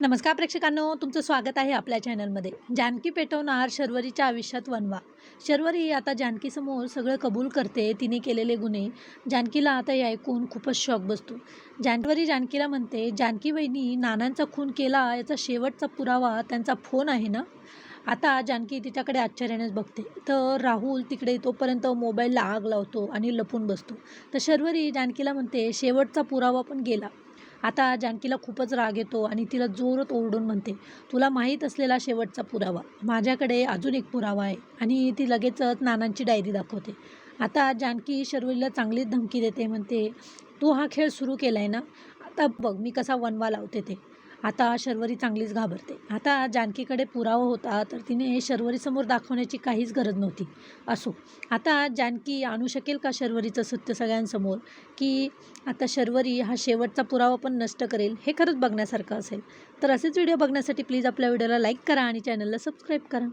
नमस्कार प्रेक्षकांनो, तुमचं स्वागत आहे आपल्या चॅनलमध्ये. जानकी पेटवणार शर्वरीच्या आयुष्यात वनवा. शर्वरी आता जानकीसमोर सगळं कबूल करते, तिने केलेले गुन्हे. जानकीला आता हे ऐकून खूपच शॉक बसतो. जानकीला म्हणते, जानकी वहिनी नानांचा खून केला याचा शेवटचा पुरावा त्यांचा फोन आहे ना? आता जानकी तिच्याकडे आश्चर्यानेच बघते. तर राहुल तिकडे तोपर्यंत मोबाईलला आग लावतो आणि लपून बसतो. तर शर्वरी जानकीला म्हणते, शेवटचा पुरावा पण गेला. आता जानकीला खूपच राग येतो आणि तिला जोरात ओरडून म्हणते, तुला माहीत असलेला शेवटचा पुरावा, माझ्याकडे अजून एक पुरावा आहे. आणि ती लगेचच नानांची डायरी दाखवते. आता जानकी शर्वरीला चांगलीच धमकी देते, म्हणते, तू हा खेळ सुरू केला आहे ना, आता बघ मी कसा वनवा लावते ते. आता शर्वरी चांगलीच घाबरते. आता जानकीकडे पुरावा होता तर तिने शर्वरीसमोर दाखवण्याची काहीच गरज नव्हती. असो, आता जानकी आणू शकेल का शर्वरीचं सत्य सगळ्यांसमोर, की आता शर्वरी हा शेवटचा पुरावा पण नष्ट करेल? हे खरंच बघण्यासारखं असेल. तर असेच व्हिडिओ बघण्यासाठी प्लीज आपल्या व्हिडिओला लाईक करा आणि चॅनलला सबस्क्राईब करा.